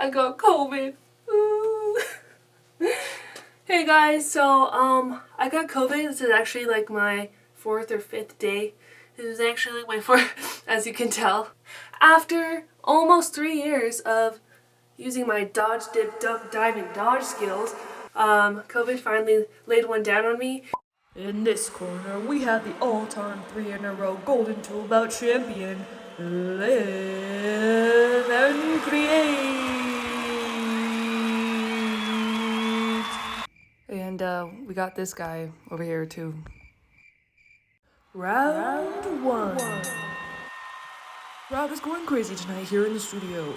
I got COVID. Ooh. Hey guys, so I got COVID. This is actually like my 4th or 5th day. This is actually like my 4th, as you can tell. After almost 3 years of using my dodge, dip, duck, dive, and dodge skills, COVID finally laid one down on me. In this corner, we have the all-time 3-in-a-row Golden Tool Belt champion, Live and Create. And we got this guy over here too. Round one. Crowd is going crazy tonight here in the studio.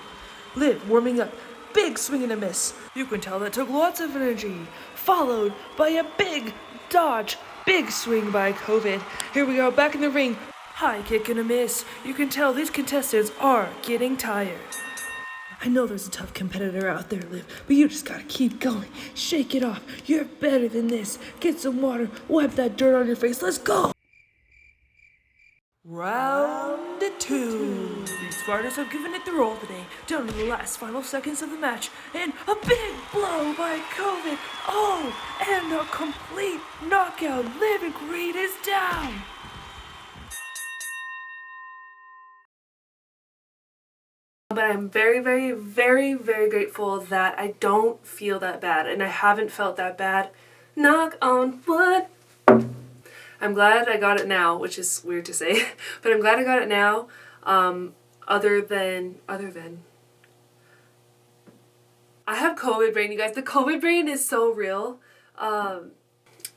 Liv warming up, big swing and a miss. You can tell that took lots of energy. Followed by a big dodge, big swing by COVID. Here we go, back in the ring. High kick and a miss. You can tell these contestants are getting tired. I know there's a tough competitor out there, Liv, but you just gotta keep going. Shake it off. You're better than this. Get some water, wipe that dirt on your face. Let's go! Round 2. These fighters have given it their all today, down to the last final seconds of the match, and a big blow by COVID. Oh, and a complete knockout. Live and Create is down. But I'm very, very, very, very grateful that I don't feel that bad, and I haven't felt that bad. Knock on wood. I'm glad I got it now, which is weird to say, but I'm glad I got it now. Other than I have COVID brain, you guys. The COVID brain is so real.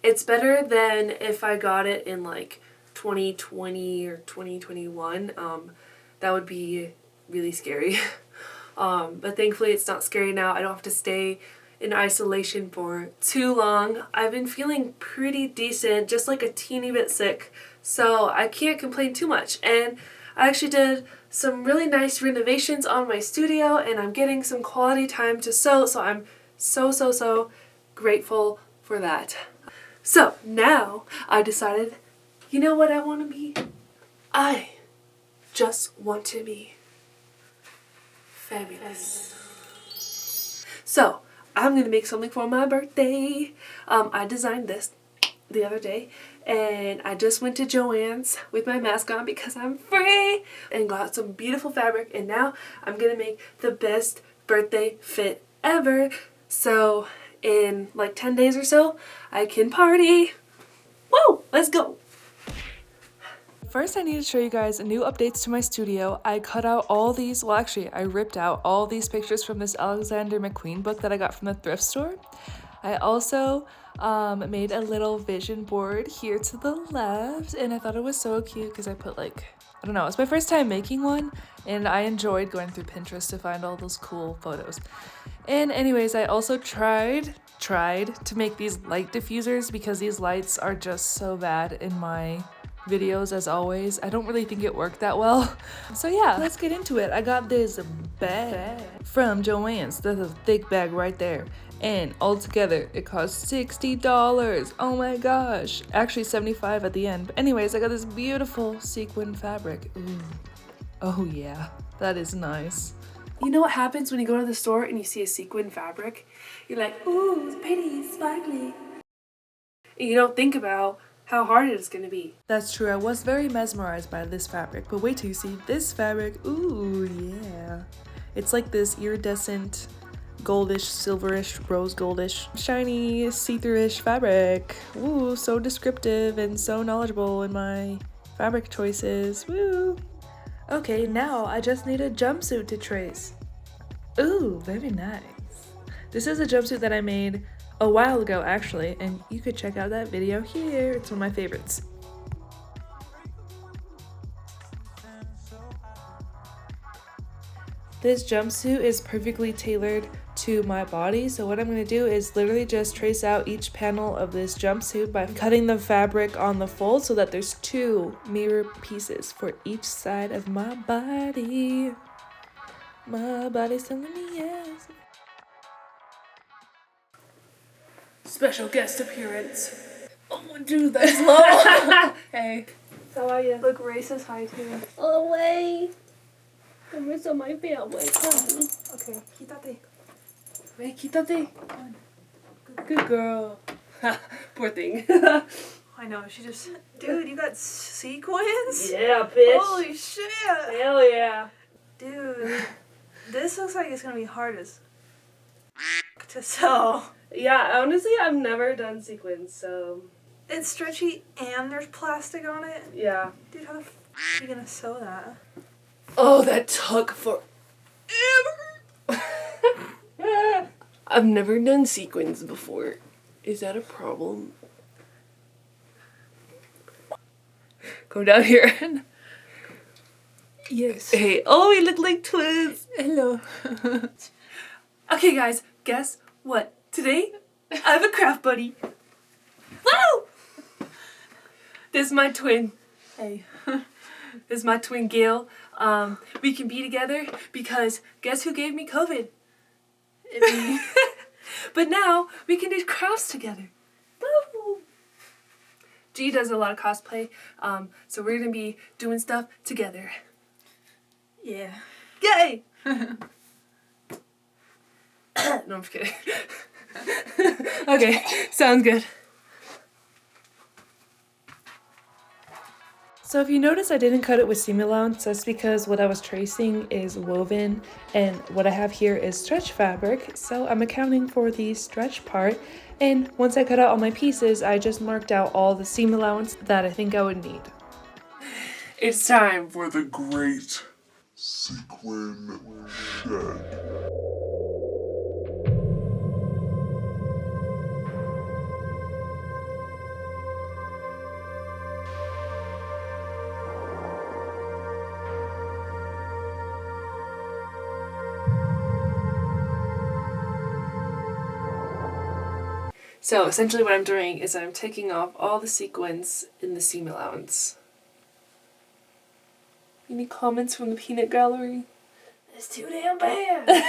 It's better than if I got it in like 2020 or 2021. That would be really scary. But thankfully it's not scary now. I don't have to stay in isolation for too long. I've been feeling pretty decent, just like a teeny bit sick, so I can't complain too much. And I actually did some really nice renovations on my studio, and I'm getting some quality time to sew, so I'm so grateful for that. So now I decided, you know what I want to be? I just want to be fabulous. So I'm gonna make something for my birthday. I designed this the other day, and I just went to Joann's with my mask on because I'm free and got some beautiful fabric, and now I'm gonna make the best birthday fit ever. So in like 10 days or so, I can party. Woo! Let's go! First, I need to show you guys new updates to my studio. I cut out all these, well actually I ripped out all these pictures from this Alexander McQueen book that I got from the thrift store. I also made a little vision board here to the left, and I thought it was so cute because I put like, I don't know, it's my first time making one, and I enjoyed going through Pinterest to find all those cool photos. And anyways, I also tried to make these light diffusers because these lights are just so bad in my videos as always. I don't really think it worked that well. So yeah, let's get into it. I got this bag from Joann's. That's a thick bag right there. And altogether, it cost $60. Oh my gosh. Actually $75 at the end. But anyways, I got this beautiful sequin fabric. Ooh. Oh yeah, that is nice. You know what happens when you go to the store and you see a sequin fabric? You're like, ooh, it's pretty, it's sparkly. And you don't think about how hard it is going to be. That's true. I was very mesmerized by this fabric, but wait till you see this fabric. Ooh, yeah. It's like this iridescent, goldish, silverish, rose goldish, shiny, see-through-ish fabric. Ooh, so descriptive and so knowledgeable in my fabric choices. Woo! Okay, now I just need a jumpsuit to trace. Ooh, very nice. This is a jumpsuit that I made a while ago actually, and you could check out that video here. It's one of my favorites. This jumpsuit is perfectly tailored to my body, so what I'm going to do is literally just trace out each panel of this jumpsuit by cutting the fabric on the fold so that there's 2 mirror pieces for each side of my body. My body's telling me yes. Special guest appearance. Oh, dude, that's low. Hey. How are you? Look, racist high too. Away. I'm so my family. Okay. Okay, quítate. Wait, quítate. Good girl. Poor thing. I know, she just... Dude, you got sequins? Yeah, bitch. Holy shit! Hell yeah. Dude, this looks like it's gonna be hard as to sew. Yeah, honestly, I've never done sequins, so... It's stretchy and there's plastic on it. Yeah. Dude, how the f are you gonna sew that? Oh, that took forever. I've never done sequins before. Is that a problem? Go down here. Yes. Hey, oh, we look like twins. Hello. Okay, guys, guess what? Today, I have a craft buddy. Woo! This is my twin. Hey. This is my twin, Gail. We can be together because guess who gave me COVID? Me. But now we can do crafts together. Woo! G does a lot of cosplay, so we're gonna be doing stuff together. Yeah. Yay! No, I'm just kidding. Okay, sounds good. So if you notice I didn't cut it with seam allowance, that's because what I was tracing is woven and what I have here is stretch fabric. So I'm accounting for the stretch part, and once I cut out all my pieces, I just marked out all the seam allowance that I think I would need. It's time For the great Sequin Shed. So essentially what I'm doing is I'm taking off all the sequins in the seam allowance. Any comments from the peanut gallery? It's too damn bad.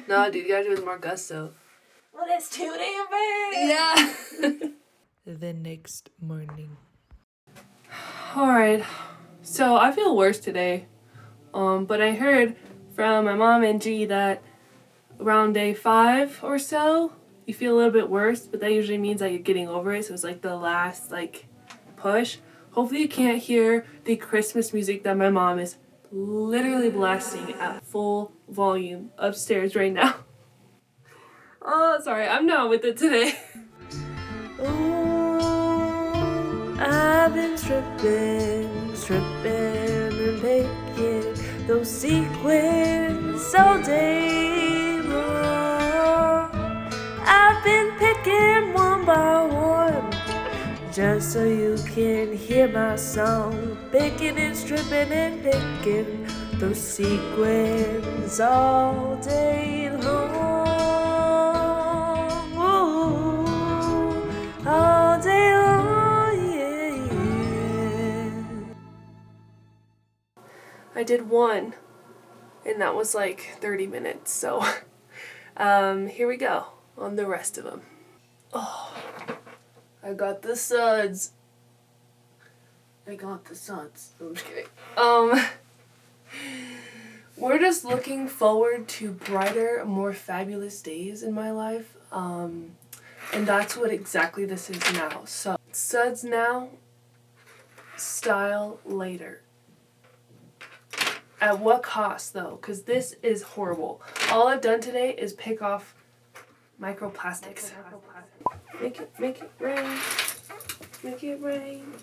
No, dude, you gotta do it with more gusto. Well, that's too damn bad. Yeah. The next morning. Alright, so I feel worse today. But I heard from my mom and G that around day 5 or so, you feel a little bit worse, but that usually means that you're getting over it, so it's like the last, push. Hopefully you can't hear the Christmas music that my mom is literally blasting at full volume upstairs right now. Oh, sorry, I'm not with it today. Oh, I've been stripping and picking those sequins all day long. I've been picking one by one, just so you can hear my song. Picking and stripping and picking those sequins all day long. Ooh, all day long, yeah. I did one, and that was like 30 minutes, so here we go on the rest of them. Oh, I got the Suds. I'm just kidding. We're just looking forward to brighter, more fabulous days in my life. And that's what exactly this is now. So, Suds now, style later. At what cost, though? Because this is horrible. All I've done today is pick off microplastics. Make it rain. Make it rain.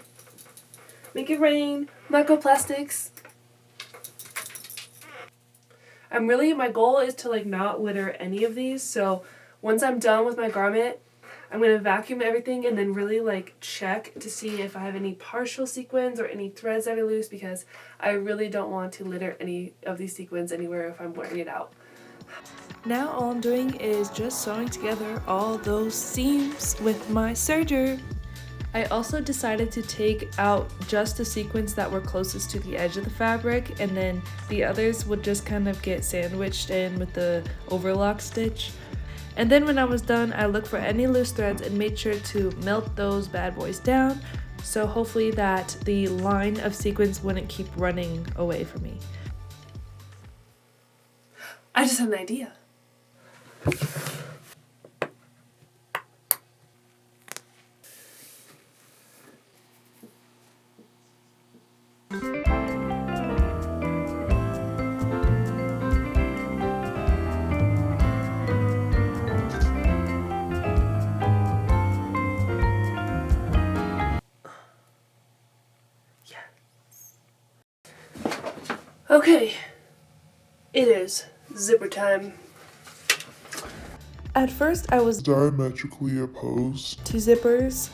Make it rain. Microplastics. My goal is to not litter any of these. So once I'm done with my garment, I'm going to vacuum everything and then really check to see if I have any partial sequins or any threads that are loose, because I really don't want to litter any of these sequins anywhere if I'm wearing it out. Now all I'm doing is just sewing together all those seams with my serger. I also decided to take out just the sequins that were closest to the edge of the fabric, and then the others would just kind of get sandwiched in with the overlock stitch. And then when I was done, I looked for any loose threads and made sure to melt those bad boys down, so hopefully that the line of sequins wouldn't keep running away from me. I just had an idea. Okay, it is zipper time. At first, I was Diametrically opposed. to zippers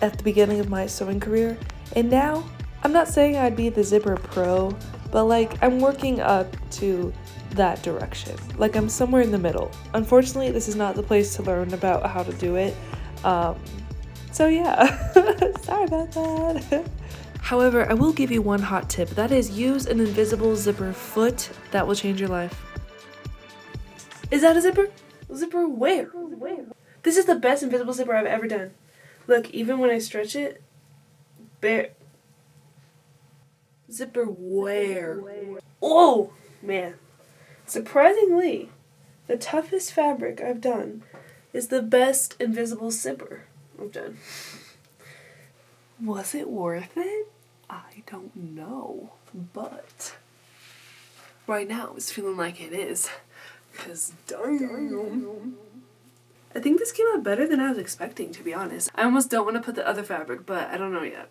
at the beginning of my sewing career, and now I'm not saying I'd be the zipper pro, but like I'm working up to that direction. Like I'm somewhere in the middle. Unfortunately, this is not the place to learn about how to do it. So yeah, sorry about that. However, I will give you one hot tip. That is, use an invisible zipper foot. That will change your life. Is that a zipper? Zipper where? This is the best invisible zipper I've ever done. Look, even when I stretch it, zipper where? Oh, man. Surprisingly, the toughest fabric I've done is the best invisible zipper I've done. Was it worth it? I don't know, but right now it's feeling like it is, 'cause damn. I think this came out better than I was expecting, to be honest. I almost don't want to put the other fabric, but I don't know yet.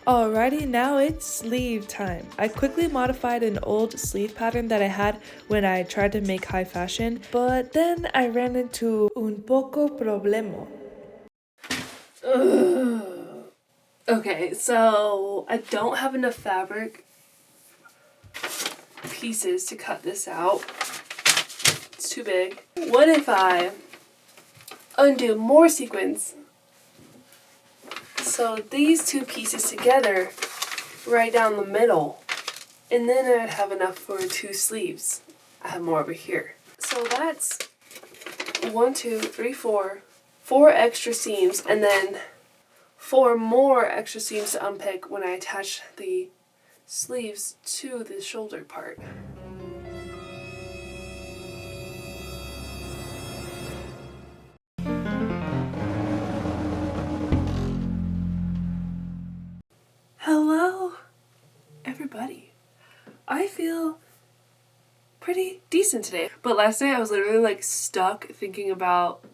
Alrighty, now it's sleeve time. I quickly modified an old sleeve pattern that I had when I tried to make high fashion, but then I ran into un poco problema. Okay, so I don't have enough fabric pieces to cut this out. It's too big. What if I undo more sequins? So these two pieces together, right down the middle, and then I'd have enough for 2 sleeves. I have more over here. So that's 1, 2, 3, 4 extra seams, and then 4 more extra seams to unpick when I attach the sleeves to the shoulder part. Hello, everybody. I feel pretty decent today. But last night I was literally like stuck thinking about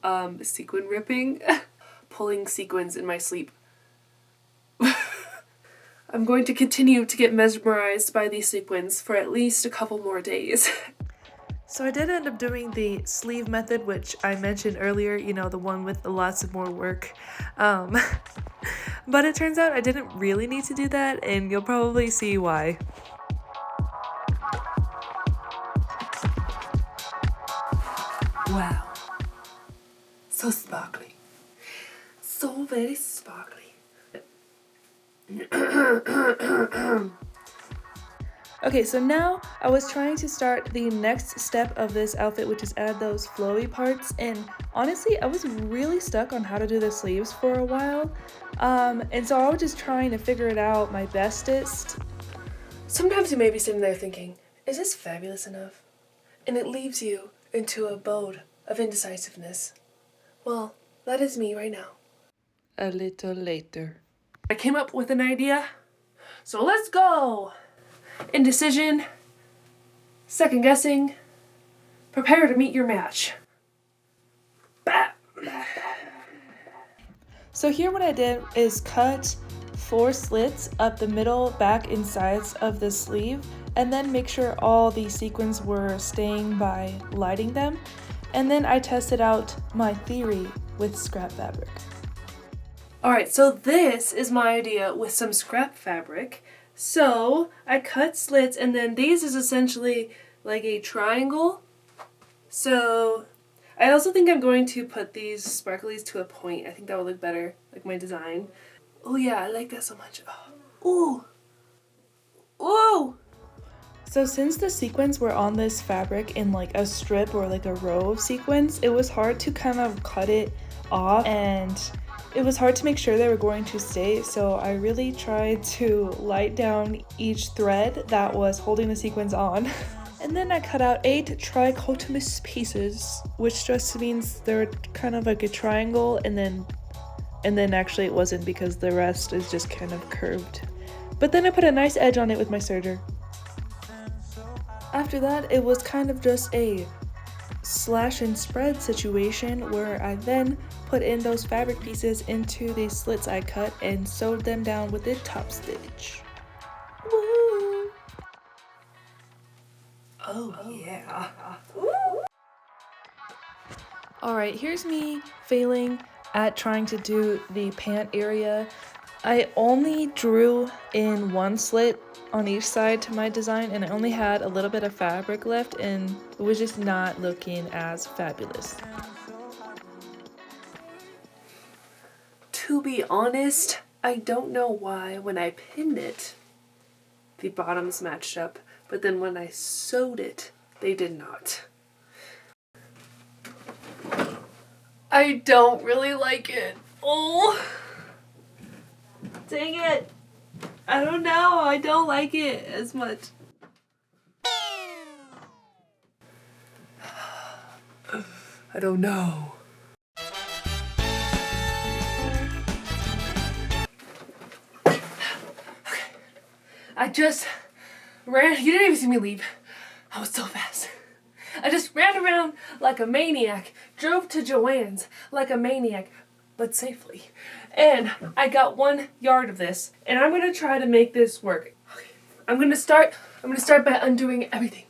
sequin ripping, pulling sequins in my sleep. I'm going to continue to get mesmerized by these sequins for at least a couple more days. So I did end up doing the sleeve method, which I mentioned earlier, you know, the one with lots of more work. But it turns out I didn't really need to do that, and you'll probably see why. Wow. So sparkly. So very sparkly. Okay, so now I was trying to start the next step of this outfit, which is add those flowy parts, and honestly I was really stuck on how to do the sleeves for a while, and so I was just trying to figure it out my bestest. Sometimes you may be sitting there thinking, is this fabulous enough? And it leaves you into a abode of indecisiveness. Well, that is me right now. A little later. I came up with an idea, so let's go! Indecision, second guessing, prepare to meet your match. Bah. So here what I did is cut 4 slits up the middle, back, and sides of the sleeve, and then make sure all the sequins were staying by lighting them, and then I tested out my theory with scrap fabric. Alright, so this is my idea with some scrap fabric. So I cut slits, and then these is essentially like a triangle. So I also think I'm going to put these sparklies to a point. I think that would look better, like my design. Oh yeah, I like that so much. Oh. Ooh. Ooh. So since the sequins were on this fabric in like a strip or like a row of sequins, it was hard to kind of cut it off, and it was hard to make sure they were going to stay, so I really tried to light down each thread that was holding the sequins on. And then I cut out 8 trichotomous pieces, which just means they're kind of like a triangle, and then actually it wasn't, because the rest is just kind of curved. But then I put a nice edge on it with my serger. After that, it was kind of just a slash and spread situation where I then put in those fabric pieces into the slits I cut and sewed them down with a top stitch. Woo! Oh yeah. Alright, here's me failing at trying to do the pant area. I only drew in one slit on each side to my design, and I only had a little bit of fabric left, and it was just not looking as fabulous. To be honest, I don't know why when I pinned it, the bottoms matched up, but then when I sewed it, they did not. I don't really like it. Oh, dang it. I don't know, I don't like it as much. I don't know. I just ran, you didn't even see me leave. I was so fast. I just ran around like a maniac, drove to Joann's like a maniac, but safely. And I got 1 yard of this, and I'm gonna try to make this work. Okay. I'm gonna start by undoing everything.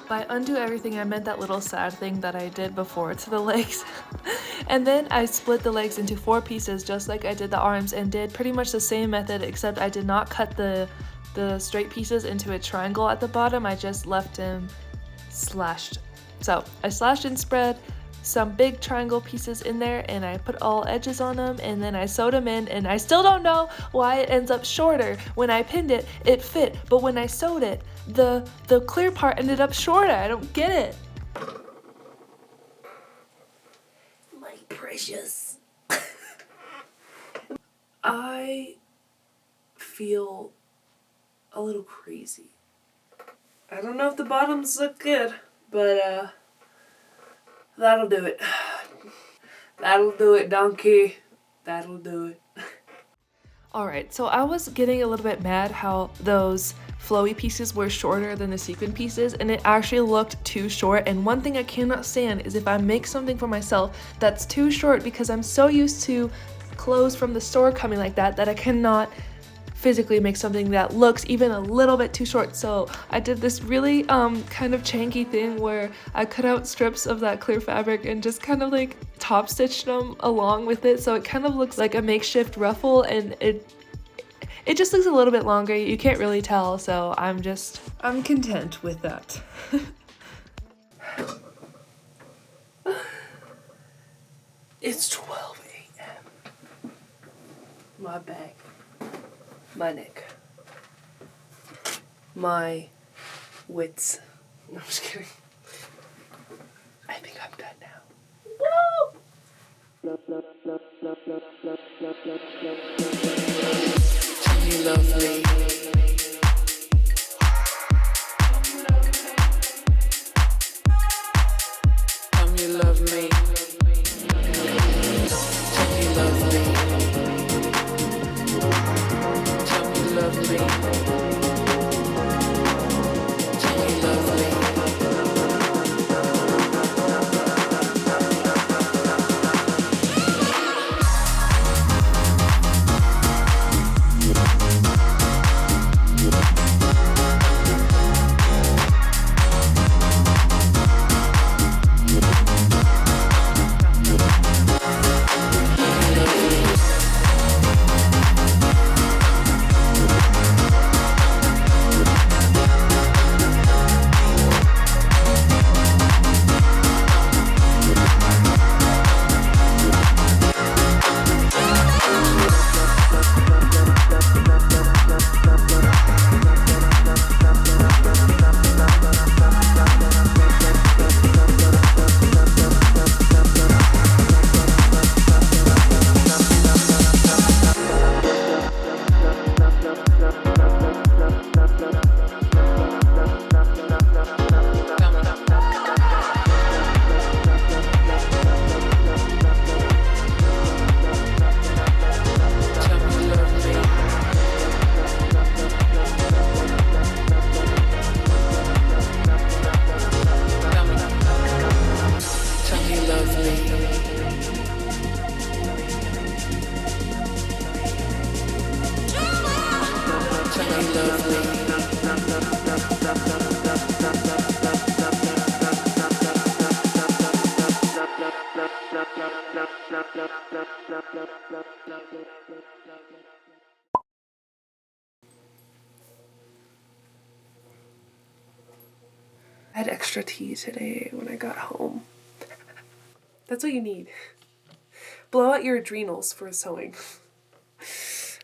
By undo everything, I meant that little sad thing that I did before to the legs. And then I split the legs into 4 pieces, just like I did the arms, and did pretty much the same method, except I did not cut the straight pieces into a triangle at the bottom. I just left them slashed. So I slashed and spread some big triangle pieces in there, and I put all edges on them, and then I sewed them in, and I still don't know why it ends up shorter. When I pinned it, it fit, but when I sewed it, the clear part ended up shorter. I don't get it. My precious. I feel a little crazy. I don't know if the bottoms look good, but that'll do it. That'll do it, donkey. That'll do it. Alright, so I was getting a little bit mad how those flowy pieces were shorter than the sequin pieces, and it actually looked too short. And one thing I cannot stand is if I make something for myself that's too short, because I'm so used to clothes from the store coming like that I cannot physically make something that looks even a little bit too short. So I did this really kind of janky thing where I cut out strips of that clear fabric and just kind of like top stitched them along with it, so it kind of looks like a makeshift ruffle, and it just looks a little bit longer. You can't really tell, so I'm content with that. It's 12 a.m. My back, my neck, my wits. No, I'm just kidding. I think I'm done now. Woo! You love me. Come, you love me. Come, you love me. Come, you love me. Come, you love me. I had extra tea today when I got home. That's what you need. Blow out your adrenals for sewing.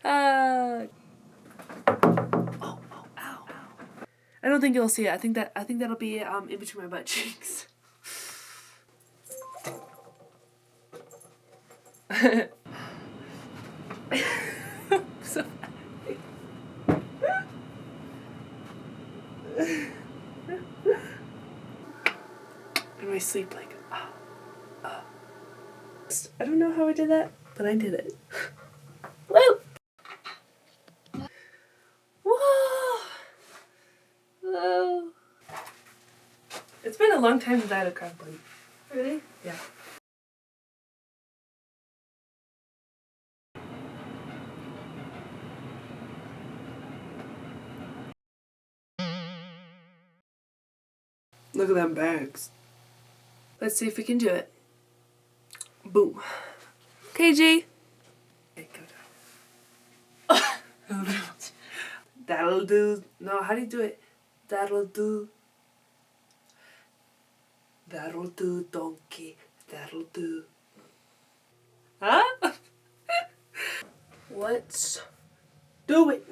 Ow. I don't think you'll see it. I think that'll be in between my butt cheeks. So in my sleep, like, I don't know how I did that, but I did it. Woo! Whoa! Whoa! It's been a long time since I had a crack bun. Really? Yeah. Look at them bags. Let's see if we can do it. Boom. KG. Okay, go down. That'll do. No, how do you do it? That'll do. That'll do, donkey. That'll do. Huh? Let's do it.